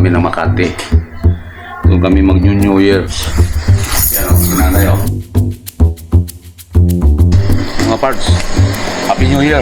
kami ng Makati. Doon kami mag-New Year. Yan o, sinanay o. Mga parts, Happy New Year!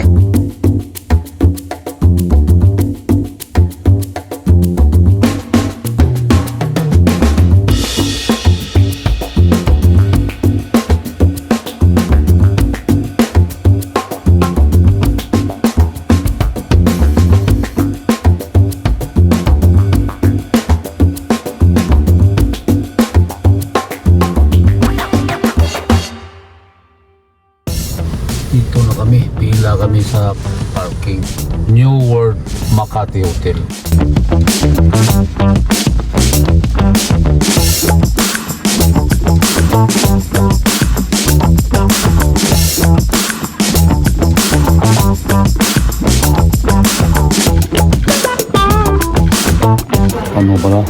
Dito na kami, pila kami sa parking. New World Makati Hotel. Ano pala?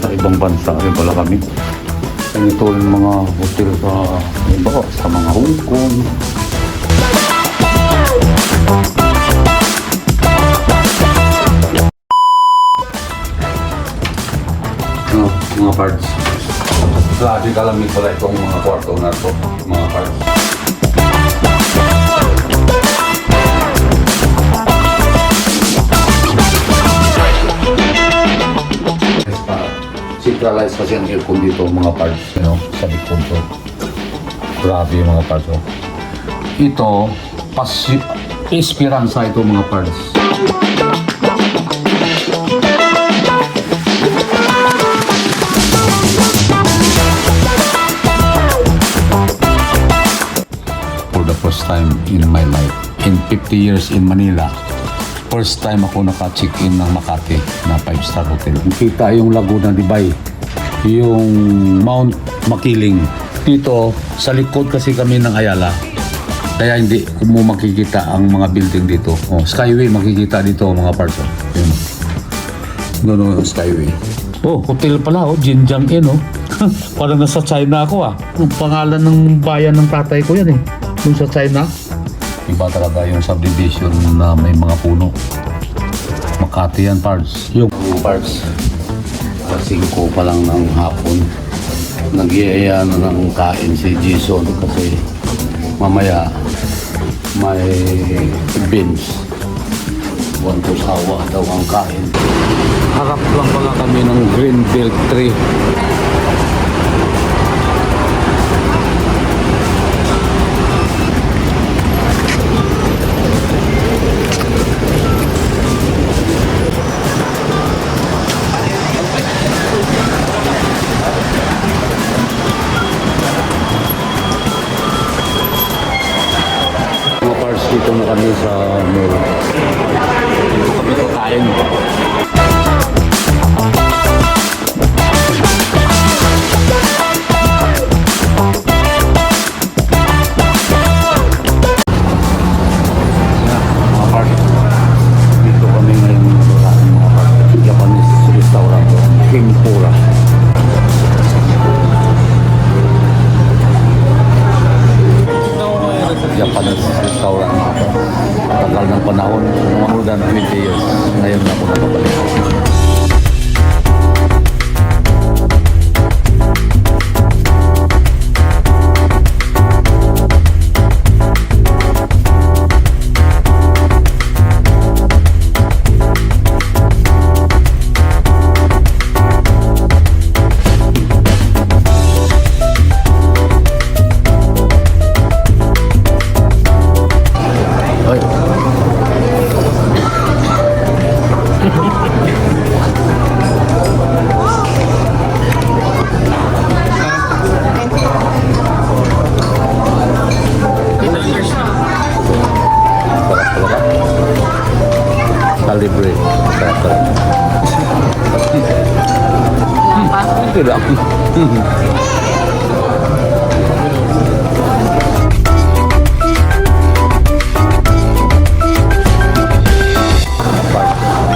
Sa ibang bansa rin pala kami. Ito yung mga hotel sa mga Hong Kong. Mga parts. Grabe kalamig pala itong mga kwarto na ito, mga parts. Centralized kasi ang aircon dito, mga parts, sa likod to. Grabe yung mga parts. Ito, Esperanza ito, mga parts. For the first time in my life, in 50 years in Manila, first time ako naka-check-in ng Makati na 5-star hotel. Kita yung Laguna de Bay, yung Mount Makiling. Dito, sa likod kasi kami ng Ayala. Kaya hindi mo makikita ang mga building dito. Oh, Skyway makikita dito mga parts. Yun. No, Skyway. Oh, hotel pala, Jinjiang Inn, Parang nasa China ako, Ang pangalan ng bayan ng tatay ko yan, Doon sa China. Iba talaga yung subdivision na may mga puno. Makati yan, parts. Yung mga parts, 5 pa lang ng hapon. Nagyayaya na ng kain si Jason kasi mamaya may beans. Buwan ko sawa daw ang kain. Harap lang pala kami ng Greenbelt tree. Dito na kami sa mall. Dito kami kakain. Mga party. Dito kami ngayon kakain mga party. Japanese restaurant. Kimpura. Japanese restaurant. Tagal ng panahon, more than 20 years. Ngayon na ako nakabalik. Calibrate. Tidak.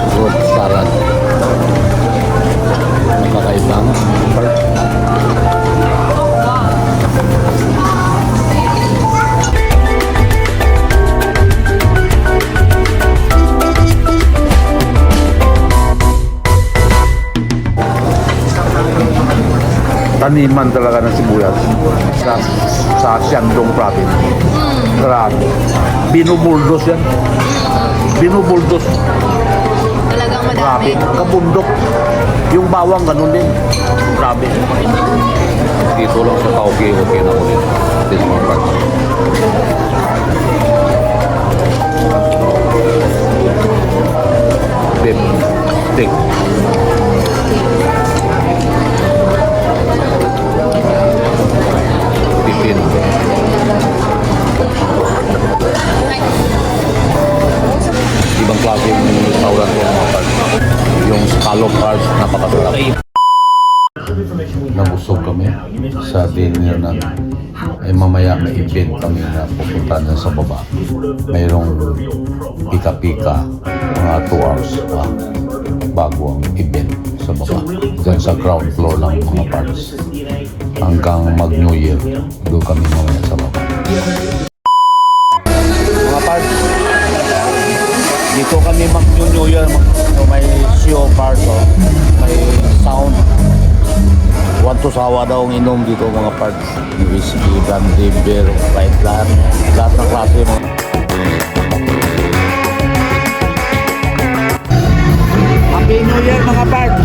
Fruit salad. Kakaibang. taniman talaga ng sibuyas sa Shandong province. Grabe. Binubuldos yan. Binubuldos. Talagang Grabe. madami. Kabundok. Yung bawang ganun din. Grabe. Dito lang sa Tauke, okay na ko din. This mga parts. Steak. Steak. Tipin. Ibang klase yung restaurant ko mga parts. Yung scallop parts, napakasarap. Nabusog kami sa dinner na ay mamaya may event kami na pupunta na sa baba. Mayroong pika-pika mga 2 hours pa bago ang event sa baba. Diyan sa ground floor lang mga parts. Hanggang mag New Year, doon kami mamaya sa baba. Mga parts, dito kami mag New Year. May show parts, may sound. Wanto sawa daw ang inom dito mga parts. Whiskey, brandy, beer, kahit lahat. Lahat ng klase mga. Happy New Year mga parts!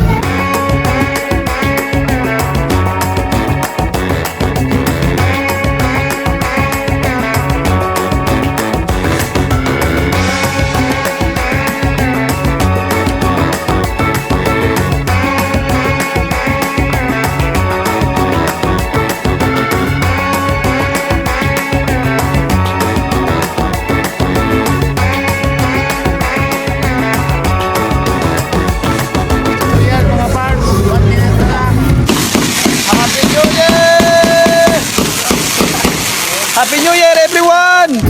Happy New Year, everyone!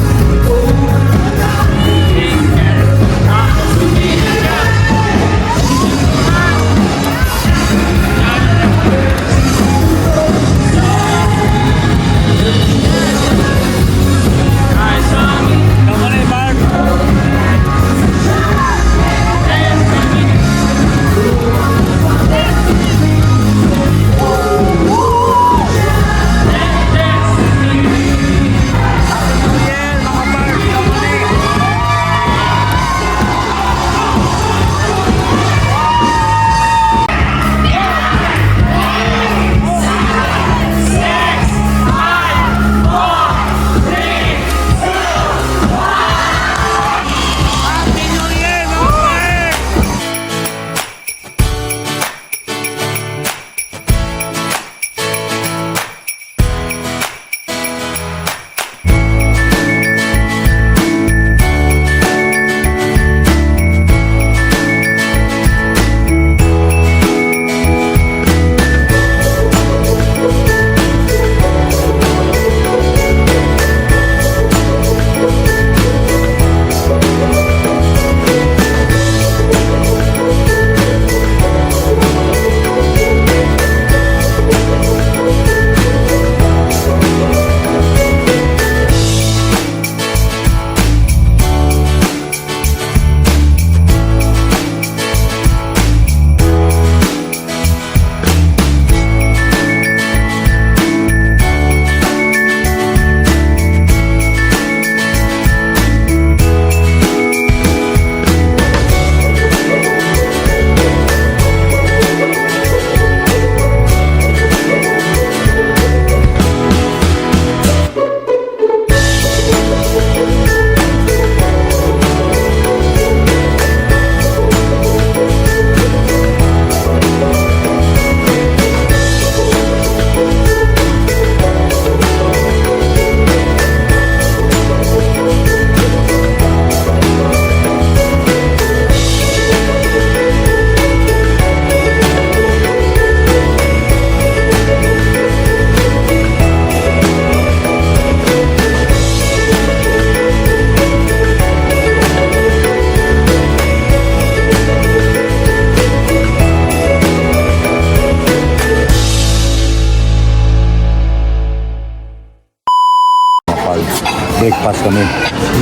Breakfast kami.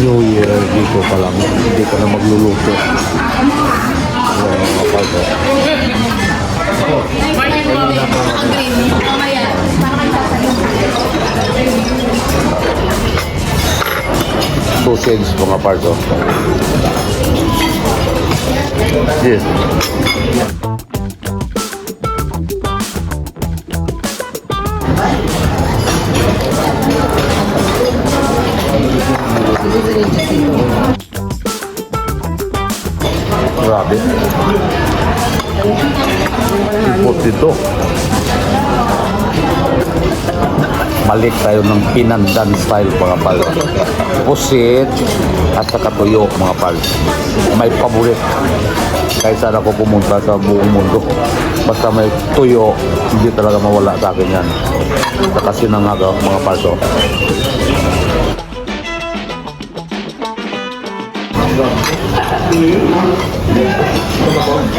New Year dito pa lang. Hindi ka na magluluto. Mga kapal ko. Mga green. Mamaya. Sausage mga parto. Yes. Grabe. Ipot dito. Balik tayo ng Pinandan style mga pal. Pusit at saka tuyo mga pal. May paborit. Kahit saan ako pumunta sa buong mundo. Basta may tuyo, hindi talaga mawala sa akin yan. Saka sinangag mga pal to.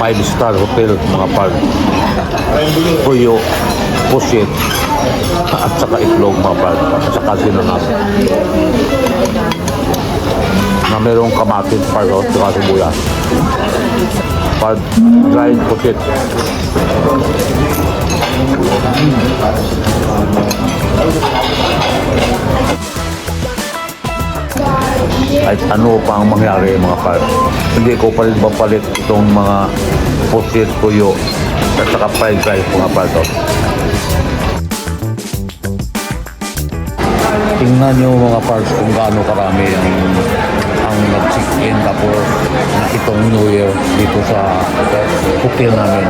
Five-star hotel mga pal. Tuyo, pusit, at saka itlog mga pal. At saka sinangag. Na merong kamatis pal at saka sibuyas. Pal, dried pusit. At ano pa ang mangyari mga pal. Hindi ko pa rin mapalit itong mga pusit, tuyo at saka fried rice mga pal to. Tingnan nyo mga pals kung gaano karami ang nag-check-in tapos itong New Year dito sa hotel namin.